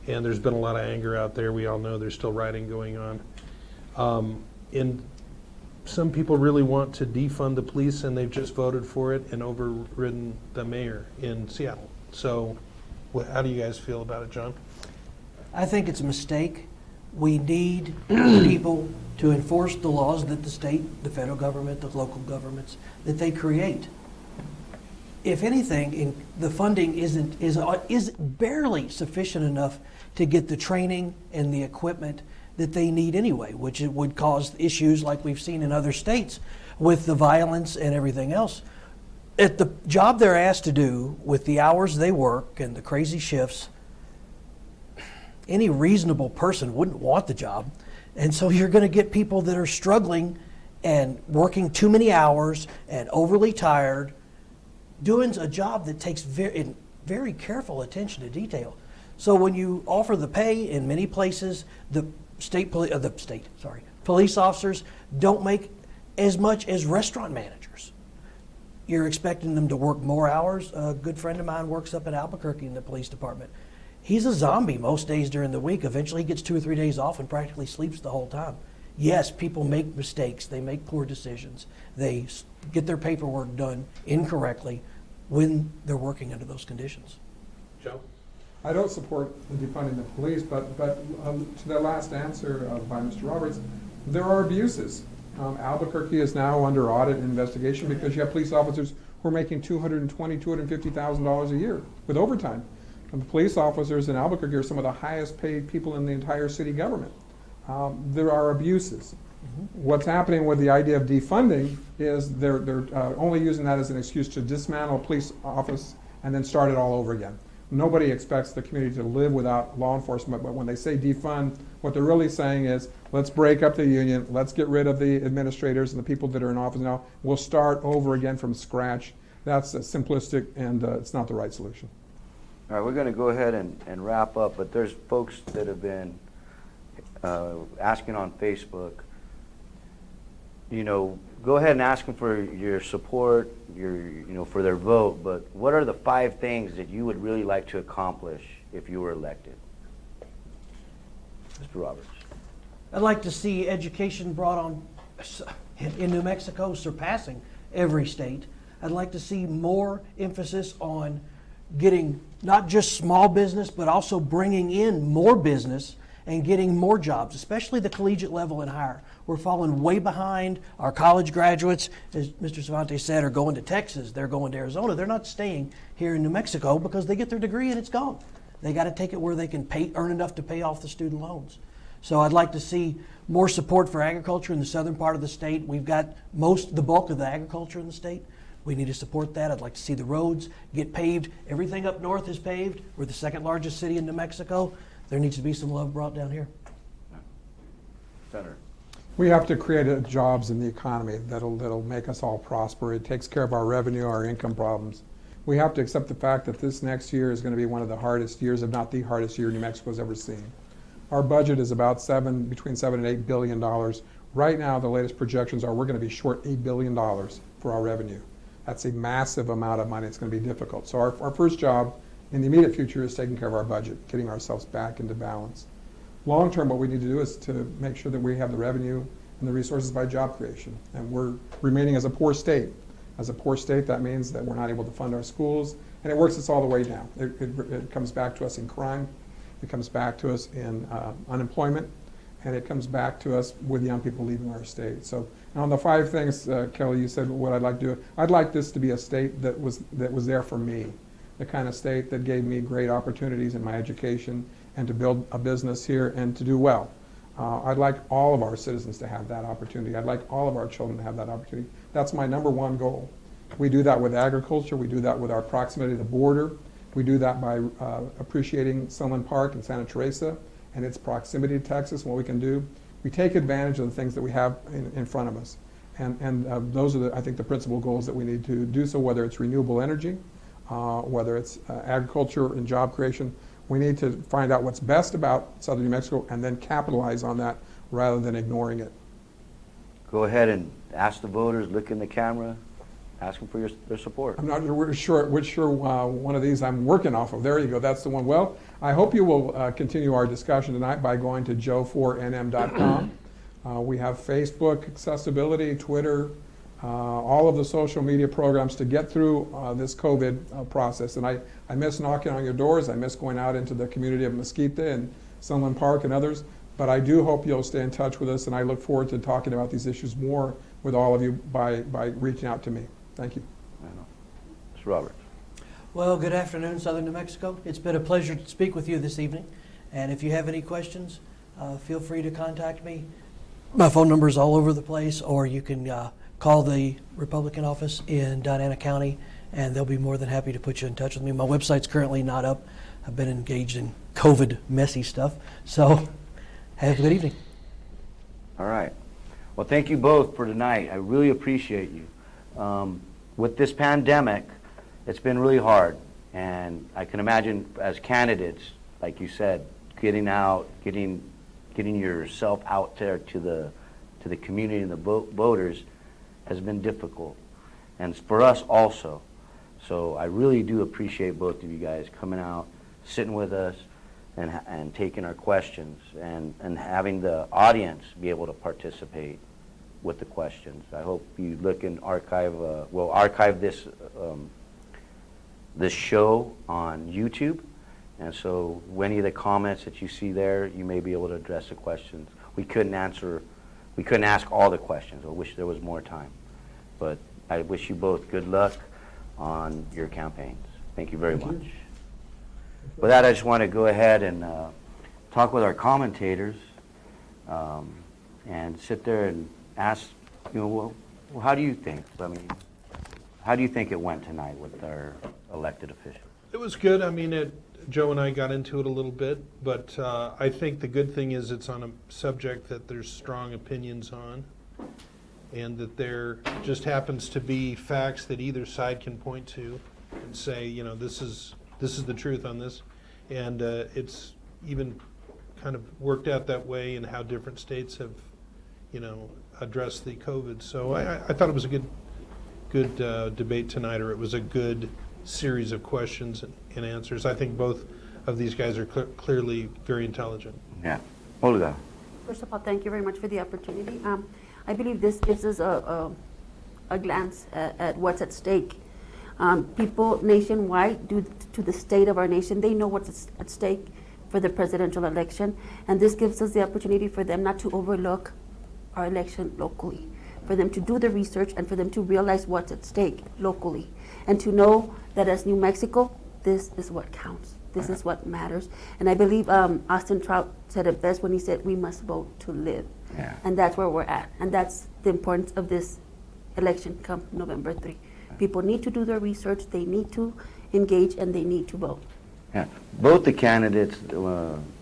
and there's been a lot of anger out there. We all know there's still rioting going on. And some people really want to defund the police, and they've just voted for it and overridden the mayor in Seattle. So how do you guys feel about it, John? I think it's a mistake. We need people to enforce the laws that the state, the federal government, the local governments, that they create. If anything, the funding is barely sufficient enough to get the training and the equipment that they need anyway, which it would cause issues like we've seen in other states with the violence and everything else. At the job they're asked to do, with the hours they work and the crazy shifts, any reasonable person wouldn't want the job. And so you're going to get people that are struggling and working too many hours and overly tired, doing a job that takes very careful attention to detail. So when you offer the pay in many places, the police officers don't make as much as restaurant managers. You're expecting them to work more hours. A good friend of mine works up in Albuquerque in the police department. He's a zombie most days during the week. Eventually he gets 2 or 3 days off and practically sleeps the whole time. Yes, people make mistakes. They make poor decisions. They get their paperwork done incorrectly when they're working under those conditions. Joe? I don't support the defunding the police, but to the last answer by Mr. Roberts, there are abuses. Albuquerque is now under audit and investigation because you have police officers who are making $220,000, $250,000 a year with overtime. And the police officers in Albuquerque are some of the highest paid people in the entire city government. There are abuses. What's happening with the idea of defunding is they're only using that as an excuse to dismantle a police office and then start it all over again. Nobody expects the community to live without law enforcement, but when they say defund, what they're really saying is, let's break up the union, let's get rid of the administrators and the people that are in office now, we'll start over again from scratch. That's simplistic, and it's not the right solution. All right, we're going to go ahead and wrap up, but there's folks that have been asking on Facebook, go ahead and ask them for your support, for their vote, but what are the 5 things that you would really like to accomplish if you were elected? Mr. Roberts. I'd like to see education brought on in New Mexico, surpassing every state. I'd like to see more emphasis on getting not just small business, but also bringing in more business and getting more jobs, especially the collegiate level and higher. We're falling way behind. Our college graduates, as Mr. Cervantes said, are going to Texas, they're going to Arizona. They're not staying here in New Mexico because they get their degree and it's gone. They got to take it where they can earn enough to pay off the student loans. So I'd like to see more support for agriculture in the southern part of the state. We've got the bulk of the agriculture in the state. We need to support that. I'd like to see the roads get paved. Everything up north is paved. We're the second largest city in New Mexico. There needs to be some love brought down here. Senator. We have to create jobs in the economy that'll make us all prosper. It takes care of our revenue, our income problems. We have to accept the fact that this next year is going to be one of the hardest years, if not the hardest year New Mexico's ever seen. Our budget is about between $7 and $8 billion. Right now, the latest projections are we're going to be short $8 billion for our revenue. That's a massive amount of money. It's going to be difficult. So our first job in the immediate future is taking care of our budget, getting ourselves back into balance. Long term, what we need to do is to make sure that we have the revenue and the resources by job creation. And we're remaining as a poor state. As a poor state, that means that we're not able to fund our schools, and it works us all the way down. It comes back to us in crime, it comes back to us in unemployment, and it comes back to us with young people leaving our state. So on the 5 things, Kelly, you said what I'd like to do. I'd like this to be a state that was there for me, the kind of state that gave me great opportunities in my education and to build a business here and to do well. I'd like all of our citizens to have that opportunity. I'd like all of our children to have that opportunity. That's my #1 goal. We do that with agriculture. We do that with our proximity to the border. We do that by appreciating Sunland Park and Santa Teresa and its proximity to Texas and what we can do. We take advantage of the things that we have in front of us. And those are, I think, the principal goals that we need to do so, whether it's renewable energy, whether it's agriculture and job creation. We need to find out what's best about southern New Mexico and then capitalize on that rather than ignoring it. Go ahead and ask the voters, look in the camera. ask them for their support. I'm not sure which one of these I'm working off of. There you go. That's the one. Well, I hope you will continue our discussion tonight by going to joe4nm.com. We have Facebook accessibility, Twitter, all of the social media programs to get through this COVID process. And I miss knocking on your doors. I miss going out into the community of Mesquite and Sunland Park and others. But I do hope you'll stay in touch with us, and I look forward to talking about these issues more with all of you by reaching out to me. Thank you. Mr. Roberts. Well, good afternoon, Southern New Mexico. It's been a pleasure to speak with you this evening. And if you have any questions, feel free to contact me. My phone number is all over the place, or you can call the Republican office in Diana County, and they'll be more than happy to put you in touch with me. My website's currently not up. I've been engaged in COVID messy stuff. So have a good evening. All right. Well, thank you both for tonight. I really appreciate you. With this pandemic, it's been really hard, and I can imagine as candidates, like you said, getting out, getting yourself out there to the community and the voters has been difficult, and for us also. So I really do appreciate both of you guys coming out, sitting with us, and taking our questions, and having the audience be able to participate with the questions. I hope you look and archive this this show on YouTube, and so any of the comments that you see there, you may be able to address the questions. We couldn't ask all the questions. I wish there was more time, but I wish you both good luck on your campaigns. Thank you very much. With that, I just want to go ahead and talk with our commentators and sit there and ask, well, how do you think? I mean, how do you think it went tonight with our elected officials? It was good. I mean, Joe and I got into it a little bit, but I think the good thing is it's on a subject that there's strong opinions on, and that there just happens to be facts that either side can point to and say, this is the truth on this. And it's even kind of worked out that way in how different states have, addressed the COVID. So I thought it was a good debate tonight, or it was a good series of questions and answers. I think both of these guys are clearly very intelligent. Yeah. Olga. First of all, thank you very much for the opportunity. I believe this gives us a glance at what's at stake. People nationwide, due to the state of our nation, they know what's at stake for the presidential election, and this gives us the opportunity for them not to overlook our election locally, for them to do the research and for them to realize what's at stake locally, and to know that as New Mexico, this is what counts. This is what matters. And I believe Austin Trout said it best when he said, we must vote to live. Yeah. And that's where we're at. And that's the importance of this election come November 3. People need to do their research, they need to engage, and they need to vote. Yeah. Both the candidates,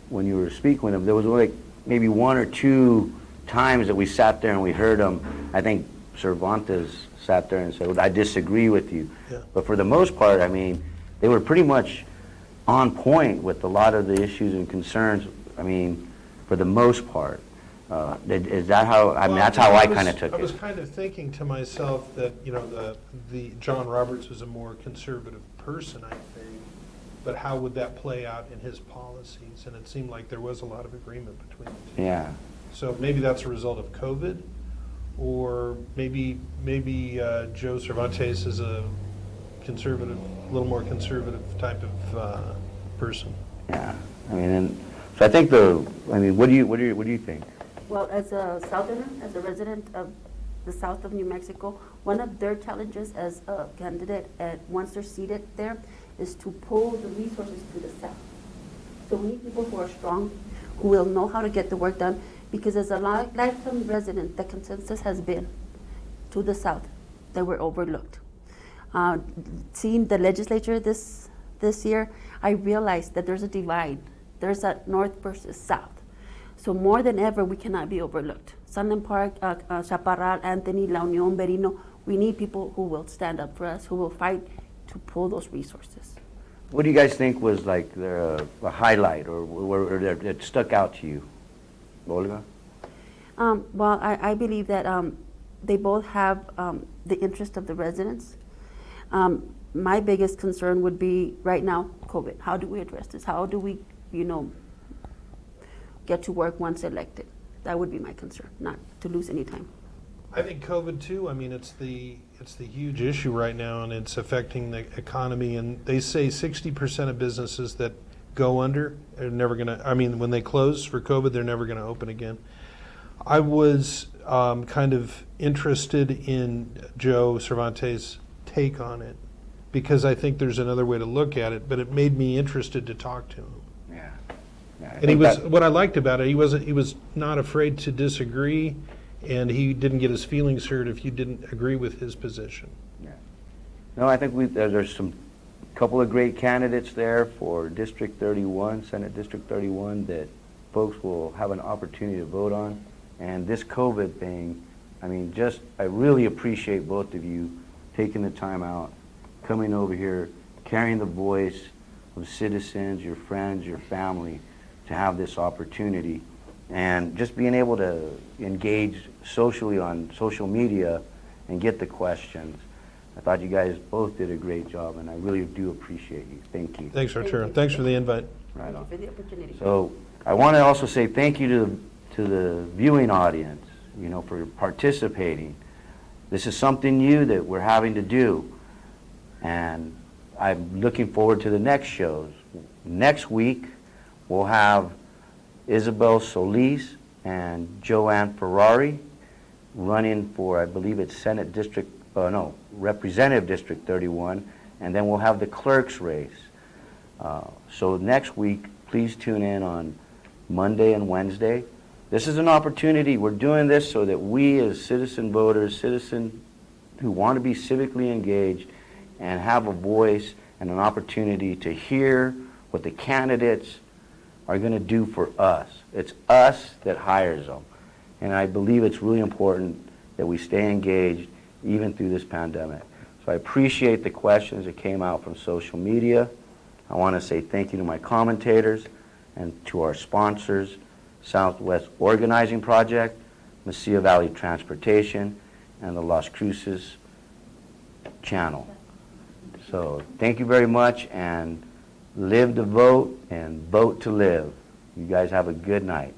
when you were speaking with them, there was like maybe one or two times that we sat there and we heard them. I think Cervantes sat there and said, well, I disagree with you. Yeah. But for the most part, I mean, they were pretty much on point with a lot of the issues and concerns. I mean, for the most part. Is that how, I mean, that's how I kind of took it. I was kind of thinking to myself that, the John Roberts was a more conservative person, I think, but how would that play out in his policies? And it seemed like there was a lot of agreement between the two. Yeah. So maybe that's a result of COVID, or maybe Joe Cervantes is a conservative, a little more conservative type of person. Yeah. I mean, so I think what do you think? Well, as a Southerner, as a resident of the south of New Mexico, one of their challenges as a candidate, once they're seated there, is to pull the resources to the south. So we need people who are strong, who will know how to get the work done, because as a lifetime resident, the consensus has been to the south that we're overlooked. Seeing the legislature this year, I realized that there's a divide. There's a north versus south. So more than ever, we cannot be overlooked. Sunland Park, Chaparral, Anthony, La Union, Berino, we need people who will stand up for us, who will fight to pull those resources. What do you guys think was like the highlight or that stuck out to you? Olga? Well, I believe that they both have the interest of the residents. My biggest concern would be right now, COVID. How do we address this? How do we, get to work once elected? That would be my concern, not to lose any time. I think COVID too. I mean, it's the huge issue right now, and it's affecting the economy. And they say 60% of businesses that go under are never going to. I mean, when they close for COVID, they're never going to open again. I was kind of interested in Joe Cervantes' take on it because I think there's another way to look at it. But it made me interested to talk to him. Yeah. And he was, what I liked about it, he was not afraid to disagree, and he didn't get his feelings hurt if you didn't agree with his position. Yeah. No, I think there's some couple of great candidates there for District 31, Senate District 31, that folks will have an opportunity to vote on. And this COVID thing, I mean, I really appreciate both of you taking the time out, coming over here, carrying the voice of citizens, your friends, your family, to have this opportunity, and just being able to engage socially on social media and get the questions. I thought you guys both did a great job, and I really do appreciate you. Thank you. Thanks, Arturo. Thanks for the invite. Right on. Thank you for the opportunity. So I want to also say thank you to the viewing audience, for participating. This is something new that we're having to do, and I'm looking forward to the next shows. Next week, we'll have Isabel Solis and Joanne Ferrari running for, I believe it's Representative District 31, and then we'll have the clerk's race. So next week, please tune in on Monday and Wednesday. This is an opportunity. We're doing this so that we as citizen voters, citizens who want to be civically engaged and have a voice and an opportunity to hear what the candidates are going to do for us. It's us that hires them. And I believe it's really important that we stay engaged even through this pandemic. So I appreciate the questions that came out from social media. I want to say thank you to my commentators and to our sponsors, Southwest Organizing Project, Mesilla Valley Transportation, and the Las Cruces channel. So thank you very much, and live to vote and vote to live. You guys have a good night.